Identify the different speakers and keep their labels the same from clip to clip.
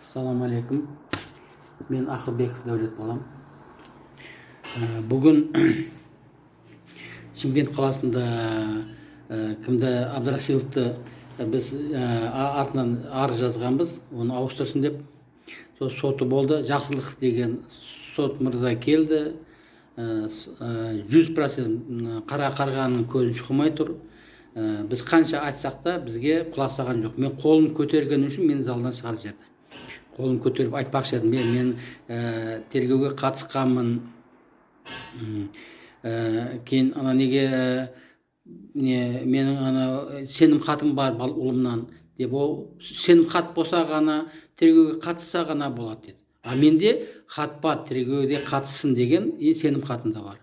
Speaker 1: Assalamu alaikum. Men Akılbekов Дәулет болам. Бүгін Шымкент қаласында кімді Абдрасиловты біз артынан арыз жазғанбыз, оны ауыстырсын деп. Сол соты болды. Жақсылықов деген сот мырза келді. 100% қара қарғаның көзін шұқымай тұр. Біз қанша айтсақ та бізге құлақ саған жоқ. Мен қолын көтерген үшін мені залдан шығарып жіберді. Қолын көтеріп айтпақшы едім, мен тергеуге қатысқанмын. Кейін ана неге менің ана сенім хатым бар ұлымнан деп, ол сенім хат болса ғана тергеуге қатысса ғана болады деді. А менде хат бар, тергеуге қатыссын деген сенім хатымда бар.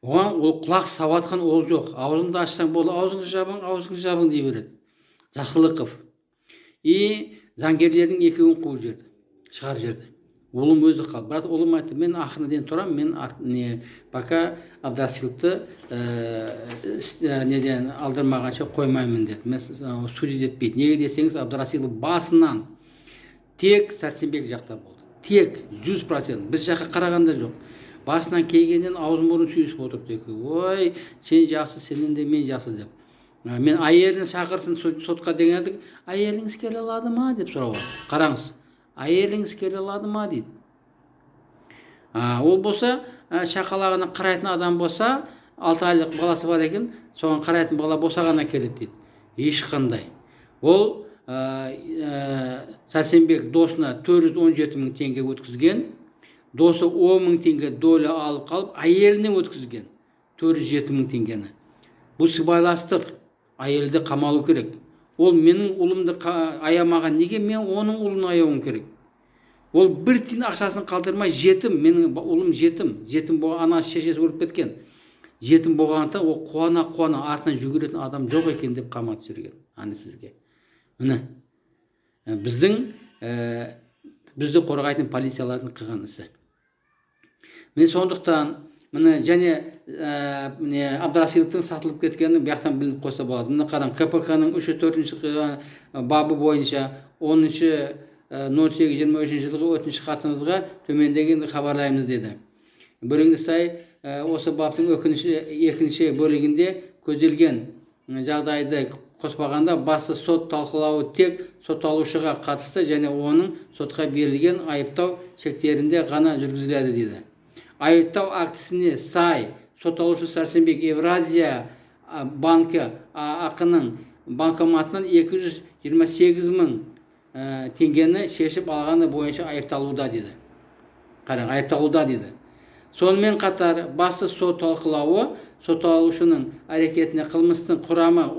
Speaker 1: Оған ол құлақ сауатқан ол жоқ. Аузыңды ашсаң болды, аузыңды жабың дей береді. Жақсылықов. Заңгерлердің екеуін қуып жіберді, шығарып жіберді. Олым өзі қалды. Бірақ олым айтты, мен ақырына дейін тұрам, мен пока Абдрасиловты неден алдырмағанша қоймаймын деді. Мен судит етпейді. Неге десеңіз, Абдрасилов басынан тек Сәрсенбек жақта болды. Тек 100%. Біз жаққа қарағанда жоқ. Басынан келгеннен аузын мұрын сүйісіп отырды. Ой, сен жақсы, сенен де мен жақсы деп. Мен әйелін шақырсын сотқа деген едік, әйеліңіз келе алады ма деп сұрауға. Қараңыз, әйеліңіз келе алады ма дейді. Ол болса, шақалағына қарайтын адам болса, 6 айлық баласы бар екен, соған қарайтын бала болса ғана келеді дейді. Ешқандай. Ол Сәрсенбек досына 417 мың теңге өткізген, досы 10 мың теңге доля алып қалып, әйеліне өткізген 407 мың теңгені. Бұл сыбайластық. Әйелді қамалу керек. Ол менің ұлымды аямаған, неге мен оның ұлын аяуым керек? Ол бір тиын ақшасын қалдырмай, жетім, менің ұлым жетім. Жетім болған, анасы шешесі өліп кеткен. Жетім болғандықтан ол қуана артынан жүгіретін адам жоқ екен деп қаматып жүрген. Аны сізге. Міне. Бізді қорғайтын полициялардың қылған ісі. Мен сондықтан міне және Абдрасиловтың сатылып кеткенін бұяқтан біліп қойса болады. Міне қараң, КПК-ның 3-4 бабы бойынша 10-08-23 жылғы өтініш хатыңызға төмендегенді хабарлаймыз деді. Бөлігіне сай, осы баптың екінші бөлігінде көзделген жағдайды қоспағанда басты сот талқылауы тек сотталушыға қатысты және оның сотқа берілген айыптау шектерінде ғана жүргізіледі деді. Айыптау актісіне сай сотталушы Сәрсенбек Евразия банкі ақының банкоматынан 228 мың теңгені шешіп алғаны бойынша айыпталуда деді. Қараң, айыпталуда деді. Сонымен қатар басты сот талқылауы сотталушының әрекетіне қылмыстың құрамы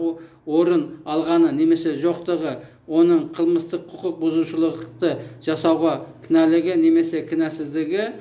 Speaker 1: орын алғаны немесе жоқтығы, оның қылмыстық құқық бұзушылықты жасауға кінәлігі немесе кінәсіздігі,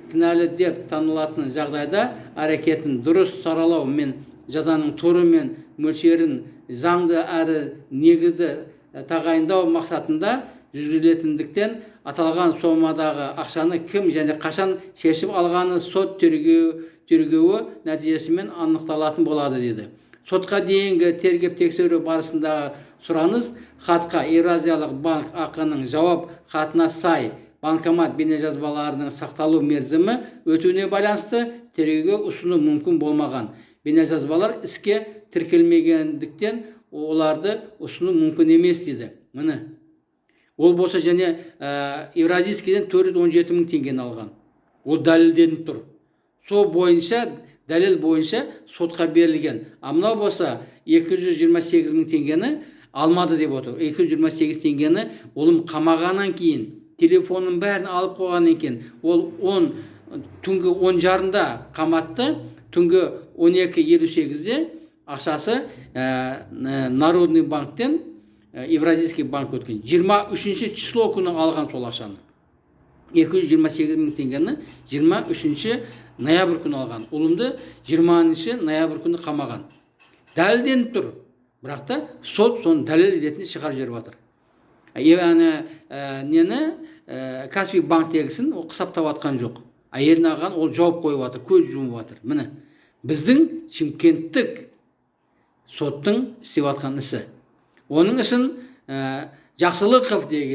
Speaker 1: кінәлі деп танылатын жағдайда әрекетін дұрыс саралау мен жазаның түрі мен мөлшерін заңды әрі негізді тағайындау мақсатында жүргізілетіндіктен аталған сомадағы ақшаны кім және қашан шешіп алғаны сот тергеуі нәтижесімен анықталатын болады деді. Сотқа дейінгі тергеп-тексеру барысындағы сұраныс хатқа Евразиялық банк ақының жауап хатына сай банкомат бейнежазбаларының сақталу мерзімі өтуіне байланысты тергеуге ұсыну мүмкін болмаған. Бейнежазбалар іске тіркелмегендіктен оларды ұсыну мүмкін емес дейді. Міне. Ол болса және Евразийскийден 417 мың теңгені алған. Ол дәлелденіп тұр. Сол бойынша, дәлел бойынша сотқа берілген. Мынау болса 228 мың теңгені алмады деп отыр. 228 теңгені олым қамағаннан кейін телефонның бәрін алып қойған екен. Ол түнгі 10:30-да қаматты, түнгі 12:58-де ақшасы Народный банктен Евразийский банк өткен. 23 число күні алған сол ақшаны. 228 мың теңгені 23 ноябрь күні алған. Ұлымды 20 ноябрь күні қамаған. Дәлелденіп тұр. Бірақ та сот соны дәлел ретінде шығарып жіберіп жатыр. Нені Каспий банктегісін ол қысаптап атқан жоқ. Әйеліне алған ол жауап қойып жатыр, көз жұмып жатыр. Міне, біздің Шымкенттік соттың істеп жатқан ісі. Оның үшін Жақсылықов деген